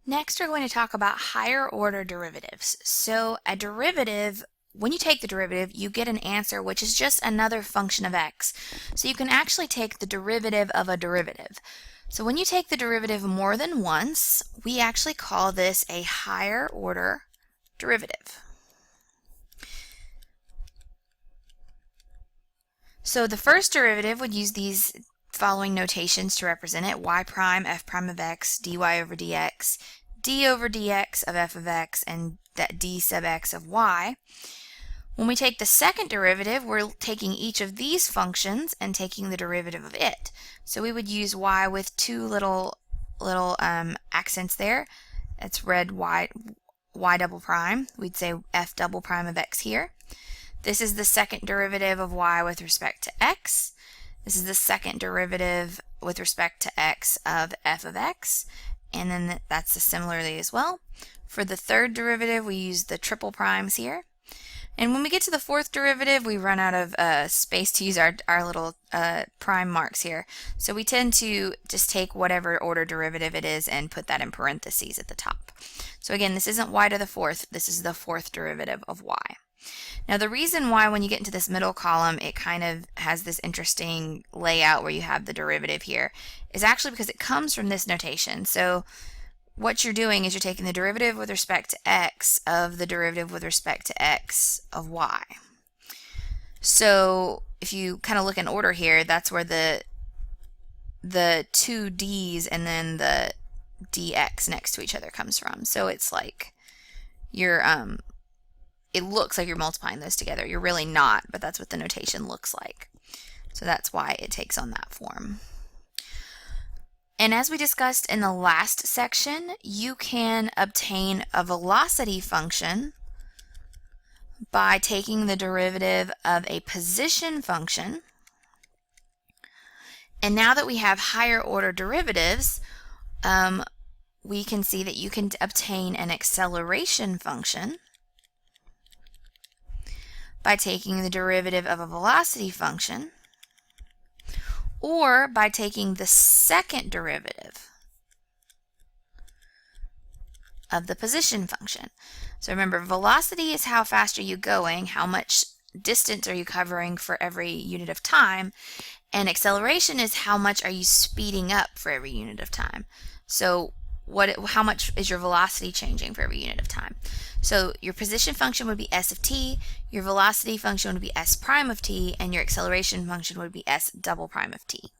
Next, we're going to talk about higher order derivatives. So a derivative, when you take the derivative, you get an answer which is just another function of x. So you can actually take the derivative of a derivative. So when you take the derivative more than once, we actually call this a higher order derivative. So the first derivative would use these following notations to represent it: y prime f prime of x, dy over dx, d over dx of f of x, and that d sub x of y. When we take the second derivative, we're taking each of these functions and taking the derivative of it. So we would use y with two little accents there. It's read y double prime. We'd say f double prime of x here. This is the second derivative of y with respect to x. This is the second derivative with respect to x of f of x, and then that's the similarly as well. For the third derivative, we use the triple primes here. And when we get to the fourth derivative, we run out of space to use our little prime marks here. So we tend to just take whatever order derivative it is and put that in parentheses at the top. So again, this isn't y to the fourth, this is the fourth derivative of y. Now the reason why when you get into this middle column it kind of has this interesting layout where you have the derivative here is actually because it comes from this notation. So what you're doing is you're taking the derivative with respect to x of the derivative with respect to x of y. So if you kind of look in order here, that's where the two d's and then the dx next to each other comes from. So it's like you're it looks like you're multiplying those together. You're really not, but that's what the notation looks like. So that's why it takes on that form. And as we discussed in the last section, you can obtain a velocity function by taking the derivative of a position function. And now that we have higher order derivatives, we can see that you can obtain an acceleration function by taking the derivative of a velocity function, or by taking the second derivative of the position function. So remember, velocity is how fast are you going, how much distance are you covering for every unit of time, and acceleration is how much are you speeding up for every unit of time. So how much is your velocity changing for every unit of time? So your position function would be s of t, your velocity function would be s prime of t, and your acceleration function would be s double prime of t.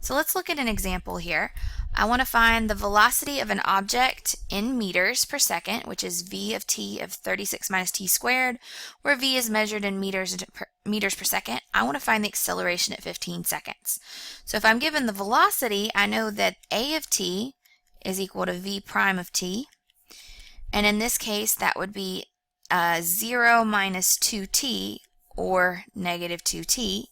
So let's look at an example here. I want to find the velocity of an object in meters per second, which is v of t of 36 minus t squared, where v is measured in meters per second. I want to find the acceleration at 15 seconds. So if I'm given the velocity, I know that a of t is equal to v prime of t, and in this case that would be 0 minus 2t, or negative 2t.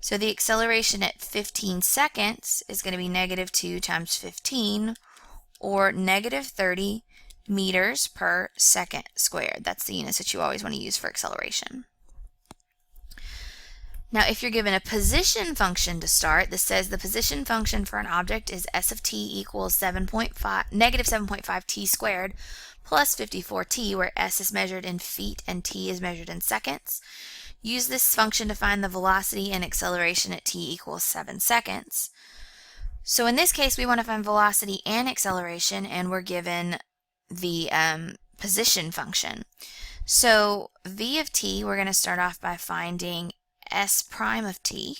So the acceleration at 15 seconds is going to be negative 2 times 15, or negative 30 meters per second squared. That's the units that you always want to use for acceleration. Now if you're given a position function to start, this says the position function for an object is s of t equals negative 7.5 t squared plus 54t, where s is measured in feet and t is measured in seconds. Use this function to find the velocity and acceleration at t equals 7 seconds. So in this case we want to find velocity and acceleration, and we're given the position function. So v of t, we're going to start off by finding s prime of t,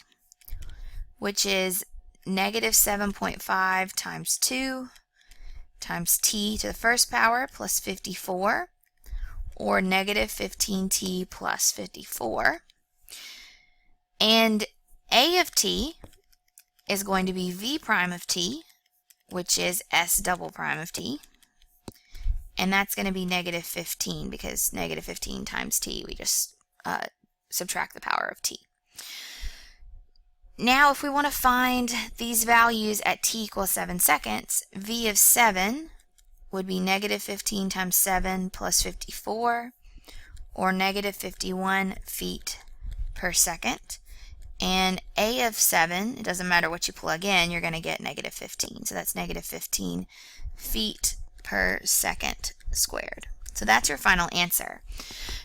which is negative 7.5 times 2 times t to the first power plus 54, or negative 15t plus 54. And a of t is going to be v prime of t, which is s double prime of t, and that's going to be negative 15, because negative 15 times t, we just subtract the power of t. Now if we want to find these values at t equals 7 seconds, v of 7 would be negative 15 times 7 plus 54, or negative 51 feet per second. And a of 7, it doesn't matter what you plug in, you're going to get negative 15. So that's negative 15 feet per second squared. So that's your final answer.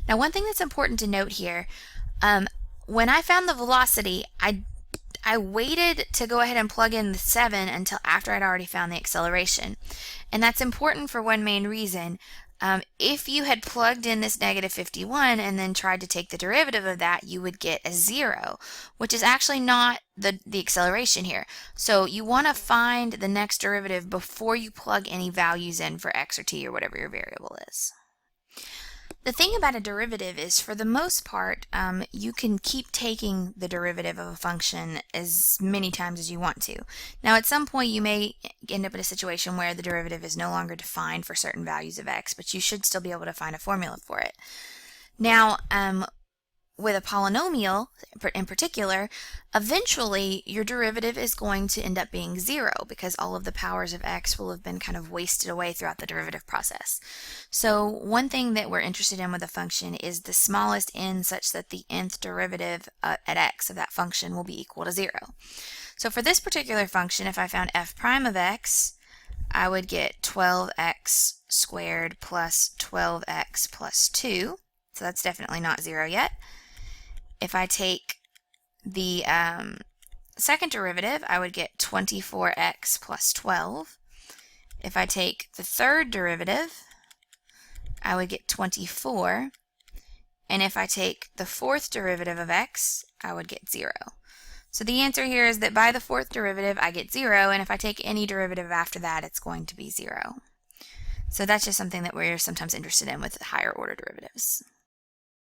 Now, one thing that's important to note here, when I found the velocity, I waited to go ahead and plug in the 7 until after I'd already found the acceleration. And that's important for one main reason. If you had plugged in this negative 51 and then tried to take the derivative of that, you would get a 0, which is actually not the acceleration here. So you want to find the next derivative before you plug any values in for x or t or whatever your variable is. The thing about a derivative is, for the most part, you can keep taking the derivative of a function as many times as you want to. Now, at some point, you may end up in a situation where the derivative is no longer defined for certain values of x, but you should still be able to find a formula for it. Now, with a polynomial in particular, eventually your derivative is going to end up being 0 because all of the powers of x will have been kind of wasted away throughout the derivative process. So one thing that we're interested in with a function is the smallest n such that the nth derivative at x of that function will be equal to 0. So for this particular function, if I found f prime of x, I would get 12x squared plus 12x plus 2. So that's definitely not 0 yet. If I take the second derivative, I would get 24x plus 12. If I take the third derivative, I would get 24. And if I take the fourth derivative of x, I would get 0. So the answer here is that by the fourth derivative, I get 0, and if I take any derivative after that, it's going to be 0. So that's just something that we're sometimes interested in with higher order derivatives.